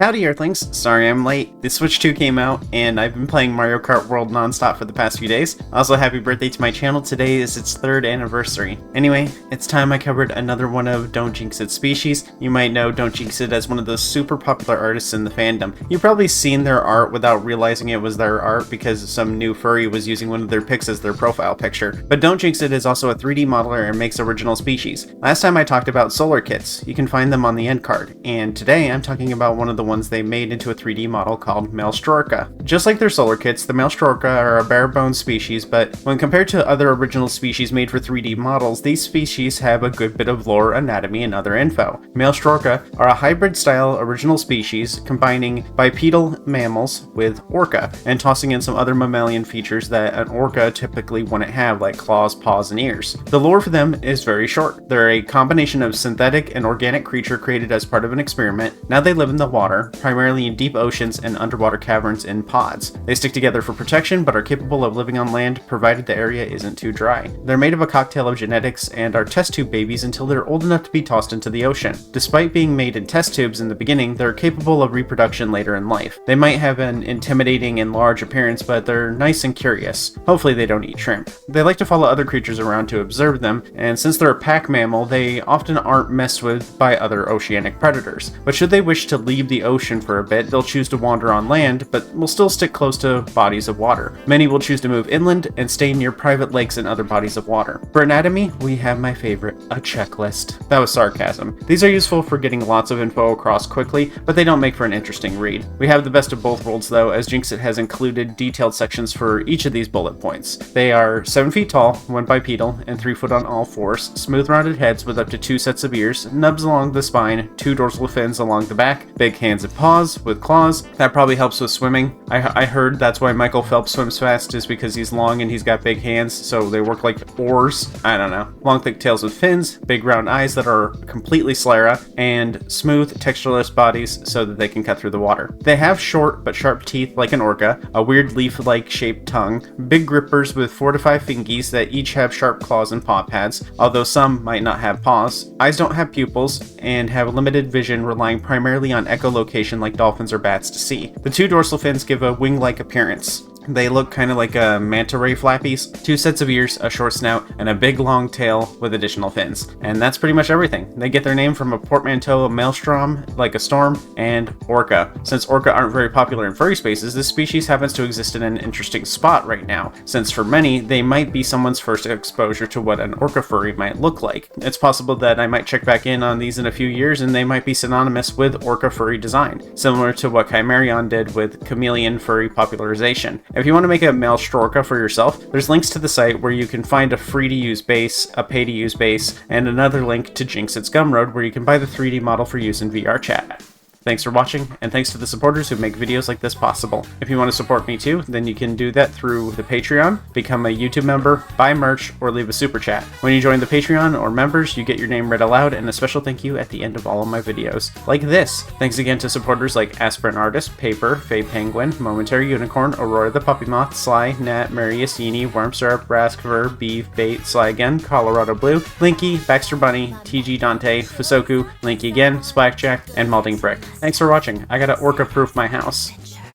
Howdy Earthlings, sorry I'm late. The Switch 2 came out, and I've been playing Mario Kart World non-stop for the past few days. Also, happy birthday to my channel, today is its 3rd anniversary. Anyway, it's time I covered another one of Don't Jinx It species. You might know Don't Jinx It as one of those super popular artists in the fandom. You've probably seen their art without realizing it was their art because some new furry was using one of their pics as their profile picture. But Don't Jinx It is also a 3D modeler and makes original species. Last time I talked about solar kits. You can find them on the end card. And today I'm talking about one of the ones they made into a 3D model called Orca. Just like their solar kits, the Orca are a bare-bones species, but when compared to other original species made for 3D models, these species have a good bit of lore, anatomy, and other info. Orca are a hybrid-style original species combining bipedal mammals with orca, and tossing in some other mammalian features that an orca typically wouldn't have, like claws, paws, and ears. The lore for them is very short. They're a combination of synthetic and organic creature created as part of an experiment. Now they live in the water, primarily in deep oceans and underwater caverns in pods. They stick together for protection, but are capable of living on land provided the area isn't too dry. They're made of a cocktail of genetics and are test tube babies until they're old enough to be tossed into the ocean. Despite being made in test tubes in the beginning, they're capable of reproduction later in life. They might have an intimidating and large appearance, but they're nice and curious. Hopefully they don't eat shrimp. They like to follow other creatures around to observe them, and since they're a pack mammal, they often aren't messed with by other oceanic predators. But should they wish to leave the ocean for a bit, they'll choose to wander on land, but will still stick close to bodies of water. Many will choose to move inland and stay near private lakes and other bodies of water. For anatomy, we have my favorite, a checklist. That was sarcasm. These are useful for getting lots of info across quickly, but they don't make for an interesting read. We have the best of both worlds though, as Jinx It has included detailed sections for each of these bullet points. They are 7 feet tall, 1 bipedal, and 3 foot on all fours, smooth rounded heads with up to 2 sets of ears, nubs along the spine, 2 dorsal fins along the back, big hands and paws with claws. That probably helps with swimming. I heard that's why Michael Phelps swims fast, is because he's long and he's got big hands, so they work like oars. I don't know. Long thick tails with fins, big round eyes that are completely sclera, and smooth textureless bodies so that they can cut through the water. They have short but sharp teeth like an orca, a weird leaf-like shaped tongue, big grippers with 4 to 5 fingies that each have sharp claws and paw pads, although some might not have paws. Eyes don't have pupils, and have limited vision, relying primarily on echolocation like dolphins or bats to see. The 2 dorsal fins give a wing-like appearance. They look kind of like manta ray flappies, 2 sets of ears, a short snout, and a big long tail with additional fins. And that's pretty much everything. They get their name from a portmanteau of maelstrom, like a storm, and orca. Since orca aren't very popular in furry spaces, this species happens to exist in an interesting spot right now, since for many, they might be someone's first exposure to what an orca furry might look like. It's possible that I might check back in on these in a few years and they might be synonymous with orca furry design, similar to what Chimerion did with chameleon furry popularization. If you want to make a Orca for yourself, there's links to the site where you can find a free-to-use base, a pay-to-use base, and another link to Jinx It's Gumroad where you can buy the 3D model for use in VR chat. Thanks for watching, and thanks to the supporters who make videos like this possible. If you want to support me too, then you can do that through the Patreon, become a YouTube member, buy merch, or leave a super chat. When you join the Patreon or members, you get your name read aloud and a special thank you at the end of all of my videos. Like this! Thanks again to supporters like Aspirin Artist, Paper, Faye Penguin, Momentary Unicorn, Aurora the Puppy Moth, Sly, Nat, Mary Yassini, Worm Syrup, Raskver, Beef, Bait, Sly Again, Colorado Blue, Linky, Baxter Bunny, TG Dante, Fusoku, Linky Again, Splackjack, and Malding Brick. Thanks for watching. I gotta orca-proof my house.